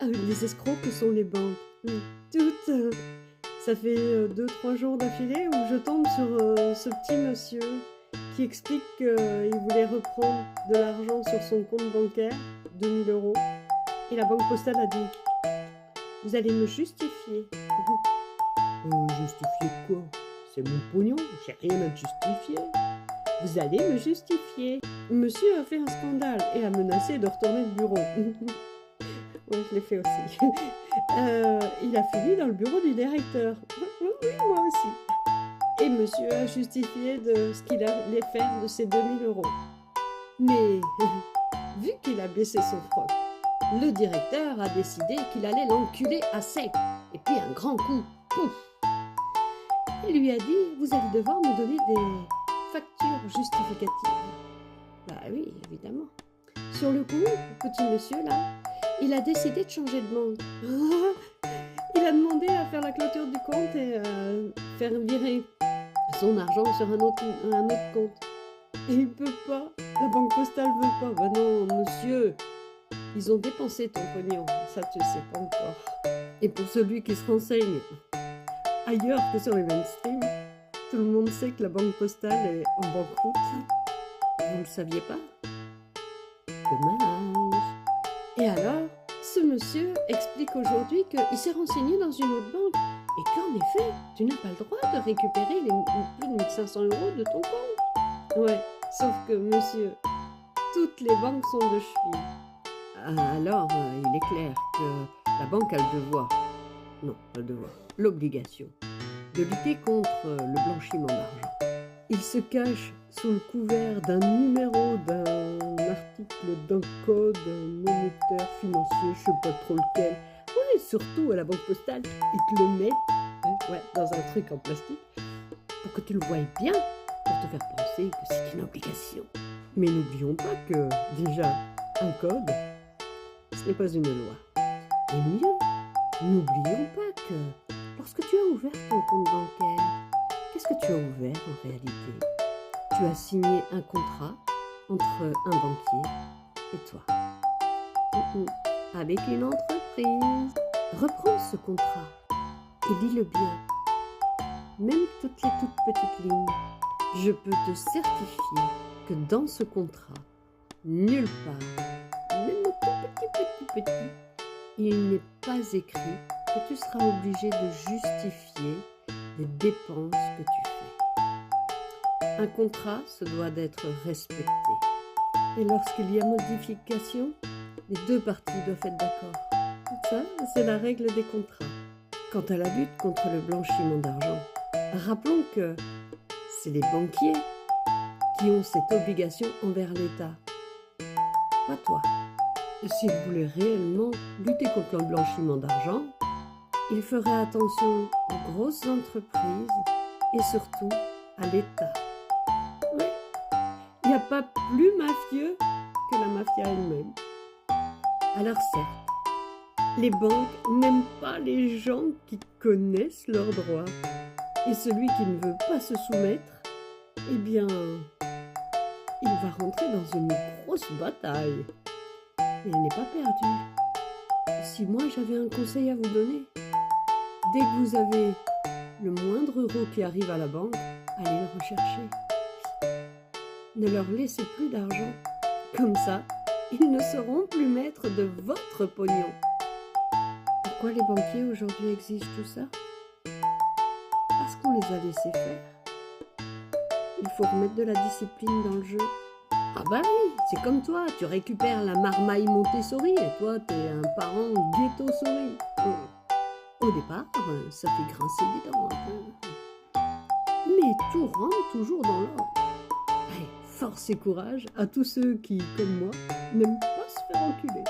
Les escrocs que sont les banques. Toutes. Ça fait 2-3 jours d'affilée où je tombe sur ce petit monsieur qui explique qu'il voulait reprendre de l'argent sur son compte bancaire, 2000 €. Et la banque postale a dit: vous allez me justifier. Justifier quoi? C'est mon pognon, j'ai rien à te justifier. Vous allez me justifier. Monsieur a fait un scandale et a menacé de retourner le bureau. Oui, je l'ai fait aussi. Il a fini dans le bureau du directeur. Oui, moi aussi. Et monsieur a justifié de ce qu'il allait faire de ses 2000 €. Mais, vu qu'il a baissé son froc, le directeur a décidé qu'il allait l'enculer à sec. Et puis un grand coup, pouf! Il lui a dit: vous allez devoir me donner des factures justificatives. Bah oui, évidemment. Sur le coup, le petit monsieur là, il a décidé de changer de banque. Il a demandé à faire la clôture du compte et faire virer son argent sur un autre compte. Et il peut pas, la banque postale veut pas. Ben non, monsieur, ils ont dépensé ton pognon, ça tu sais pas encore. Et pour celui qui se renseigne ailleurs que sur les mainstream, tout le monde sait que la banque postale est en banqueroute. Vous le saviez pas? Dommage. Et alors, ce monsieur explique aujourd'hui qu'il s'est renseigné dans une autre banque et qu'en effet, tu n'as pas le droit de récupérer les plus de 1500 € de ton compte. Ouais, sauf que monsieur, toutes les banques sont de cheville. Alors, il est clair que la banque a le devoir, non, pas le devoir, l'obligation de lutter contre le blanchiment d'argent. Il se cache sous le couvert d'un numéro, d'un article, d'un code monétaire, financier, je sais pas trop lequel. Ouais, surtout à la banque postale, ils te le mettent dans un truc en plastique pour que tu le voies bien, pour te faire penser que c'est une obligation. Mais n'oublions pas que, déjà, un code, ce n'est pas une loi. Et mieux, n'oublions pas que lorsque tu as ouvert ton compte bancaire, qu'est-ce que tu as ouvert en réalité? Tu as signé un contrat entre un banquier et toi. Avec une entreprise. Reprends ce contrat et lis-le bien. Même toutes les toutes petites lignes. Je peux te certifier que dans ce contrat, nulle part, même au tout petit, il n'est pas écrit que tu seras obligé de justifier les dépenses que tu fais. Un contrat se doit d'être respecté. Et lorsqu'il y a modification, les deux parties doivent être d'accord. Ça, c'est la règle des contrats. Quant à la lutte contre le blanchiment d'argent, rappelons que c'est les banquiers qui ont cette obligation envers l'État, pas toi. S'ils voulaient réellement lutter contre le blanchiment d'argent, ils feraient attention aux grosses entreprises et surtout à l'État. Oui, il n'y a pas plus mafieux que la mafia elle-même. Alors certes, les banques n'aiment pas les gens qui connaissent leurs droits. Et celui qui ne veut pas se soumettre, eh bien, il va rentrer dans une grosse bataille. Et elle n'est pas perdue. Si moi j'avais un conseil à vous donner, dès que vous avez le moindre euro qui arrive à la banque, allez le rechercher. Ne leur laissez plus d'argent. Comme ça, ils ne seront plus maîtres de votre pognon. Pourquoi les banquiers aujourd'hui exigent tout ça? Parce qu'on les a laissés faire. Il faut remettre de la discipline dans le jeu. Ah bah oui, c'est comme toi, tu récupères la marmaille Montessori et toi t'es un parent ghetto-souris. Au départ, ça fait grincer des dents un peu. Mais tout rentre toujours dans l'ordre. Allez, force et courage à tous ceux qui, comme moi, n'aiment pas se faire enculer.